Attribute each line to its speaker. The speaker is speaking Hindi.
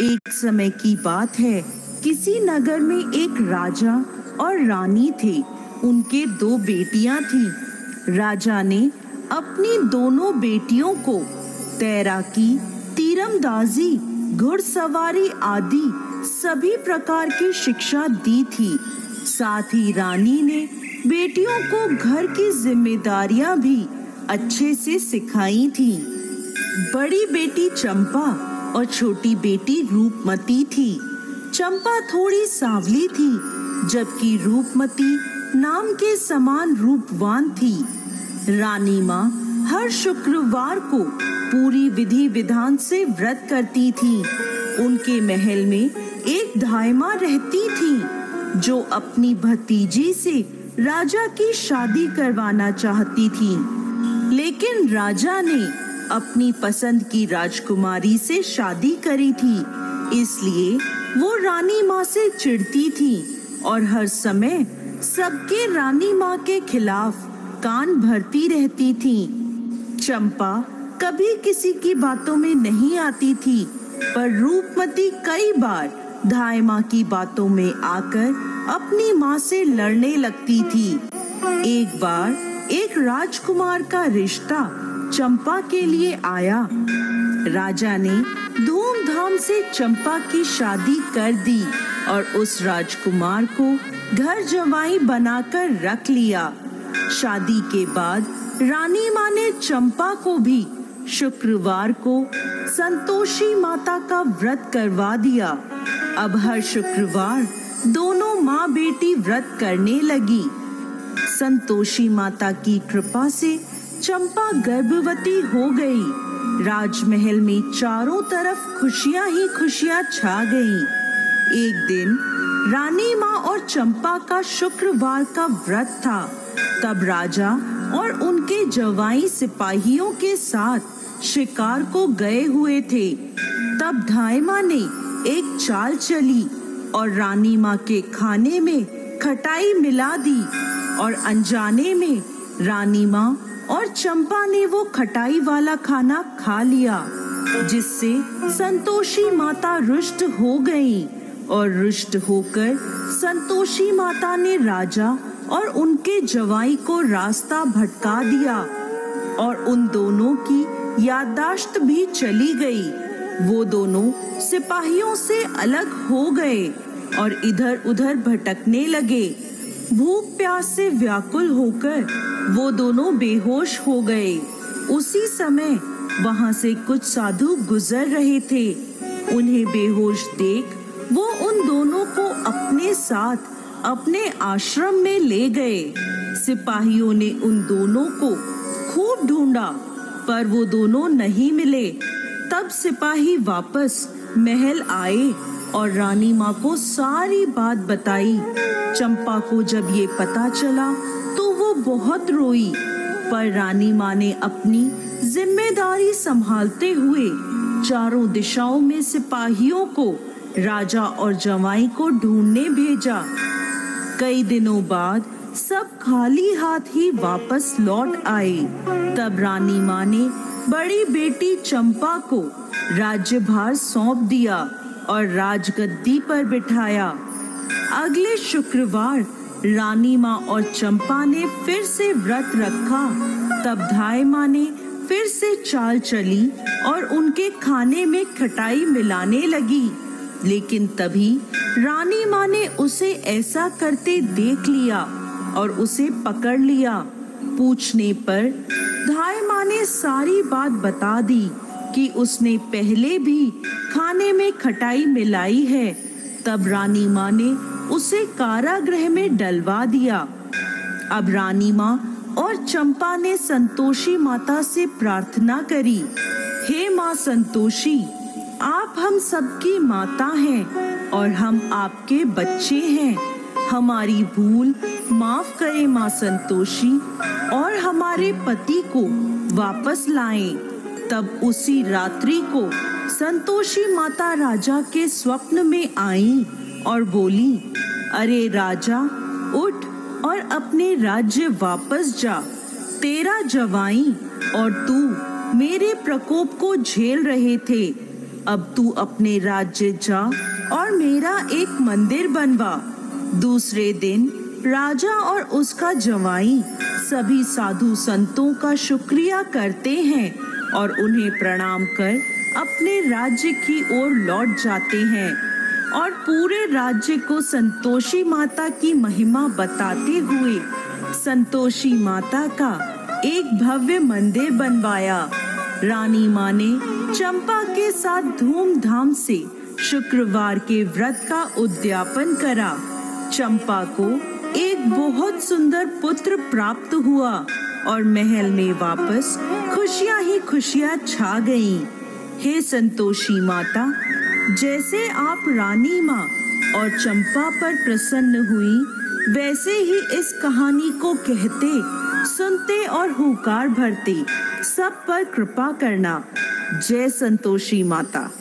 Speaker 1: एक समय की बात है, किसी नगर में एक राजा और रानी थे। उनके 2 बेटियां थीं। राजा ने अपनी दोनों बेटियों को तैराकी, तीरंदाजी, घुड़सवारी आदि सभी प्रकार की शिक्षा दी थी। साथ ही रानी ने बेटियों को घर की जिम्मेदारियां भी अच्छे से सिखाई थी। बड़ी बेटी चंपा और छोटी बेटी रूपमती थी। चंपा थोड़ी सांवली थी, जबकि रूपमती नाम के समान रूपवान थी। रानी माँ हर शुक्रवार को पूरी विधि विधान से व्रत करती थी। उनके महल में एक धायमा रहती थी, जो अपनी भतीजी से राजा की शादी करवाना चाहती थी। लेकिन राजा ने अपनी पसंद की राजकुमारी से शादी करी थी, इसलिए वो रानी माँ से चिढ़ती थी और हर समय सबके रानी माँ के खिलाफ कान भरती रहती थी। चंपा कभी किसी की बातों में नहीं आती थी, पर रूपमती कई बार धायमा की बातों में आकर अपनी माँ से लड़ने लगती थी। एक बार एक राजकुमार का रिश्ता चंपा के लिए आया। राजा ने धूमधाम से चंपा की शादी कर दी और उस राजकुमार को घर जवाई बनाकर रख लिया। शादी के बाद रानी माँ ने चंपा को भी शुक्रवार को संतोषी माता का व्रत करवा दिया। अब हर शुक्रवार दोनों माँ बेटी व्रत करने लगी। संतोषी माता की कृपा से चंपा गर्भवती हो गई। राजमहल में चारों तरफ खुशियां ही खुशियां छा गईं। एक दिन रानी माँ और चंपा का शुक्रवार का व्रत था। तब राजा और उनके जवाई सिपाहियों के साथ शिकार को गए हुए थे। तब धायमा ने एक चाल चली और रानी माँ के खाने में खटाई मिला दी और अनजाने में रानी माँ और चंपा ने वो खटाई वाला खाना खा लिया, जिससे संतोषी माता रुष्ट हो गई। और रुष्ट होकर संतोषी माता ने राजा और उनके जवाई को रास्ता भटका दिया और उन दोनों की याददाश्त भी चली गई। वो दोनों सिपाहियों से अलग हो गए और इधर उधर भटकने लगे। भूख प्यास से व्याकुल होकर वो दोनों बेहोश हो गए। उसी समय वहां से कुछ साधु गुजर रहे थे। उन्हें बेहोश देख वो उन दोनों को अपने साथ अपने आश्रम में ले गए। सिपाहियों ने उन दोनों को खूब ढूंढा, पर वो दोनों नहीं मिले। तब सिपाही वापस महल आए और रानी माँ को सारी बात बताई। चंपा को जब ये पता चला तो वो बहुत रोई, पर रानी माँ ने अपनी जिम्मेदारी संभालते हुए चारों दिशाओं में सिपाहियों को राजा और जवाई को ढूंढने भेजा। कई दिनों बाद सब खाली हाथ ही वापस लौट आए। तब रानी माँ ने बड़ी बेटी चंपा को राज्यभार सौंप दिया और राजगद्दी पर बिठाया। अगले शुक्रवार रानी माँ और चंपा ने फिर से व्रत रखा। तब धायमा ने फिर से चाल चली और उनके खाने में खटाई मिलाने लगी। लेकिन तभी रानी माँ ने उसे ऐसा करते देख लिया और उसे पकड़ लिया। पूछने पर धायमा ने सारी बात बता दी कि उसने पहले भी खाने में खटाई मिलाई है। तब रानी माँ ने उसे कारागृह में डलवा दिया। अब रानी माँ और चंपा ने संतोषी माता से प्रार्थना करी, हे माँ संतोषी, आप हम सबकी माता हैं और हम आपके बच्चे हैं। हमारी भूल माफ करें माँ संतोषी और हमारे पति को वापस लाएं। तब उसी रात्रि को संतोषी माता राजा के स्वप्न में आई और बोली, अरे राजा, उठ और अपने राज्य वापस जा। तेरा जवाई और तू मेरे प्रकोप को झेल रहे थे, अब तू अपने राज्य जा और मेरा एक मंदिर बनवा। दूसरे दिन राजा और उसका जवाई सभी साधु संतों का शुक्रिया करते हैं और उन्हें प्रणाम कर अपने राज्य की ओर लौट जाते हैं और पूरे राज्य को संतोषी माता की महिमा बताते हुए संतोषी माता का एक भव्य मंदिर बनवाया। रानी माँ ने चंपा के साथ धूमधाम से शुक्रवार के व्रत का उद्यापन करा। चंपा को एक बहुत सुंदर पुत्र प्राप्त हुआ और महल में वापस खुशियां ही खुशियां छा गईं। हे संतोषी माता, जैसे आप रानी माँ और चंपा पर प्रसन्न हुई, वैसे ही इस कहानी को कहते, सुनते और हुंकार भरते सब पर कृपा करना। जय संतोषी माता।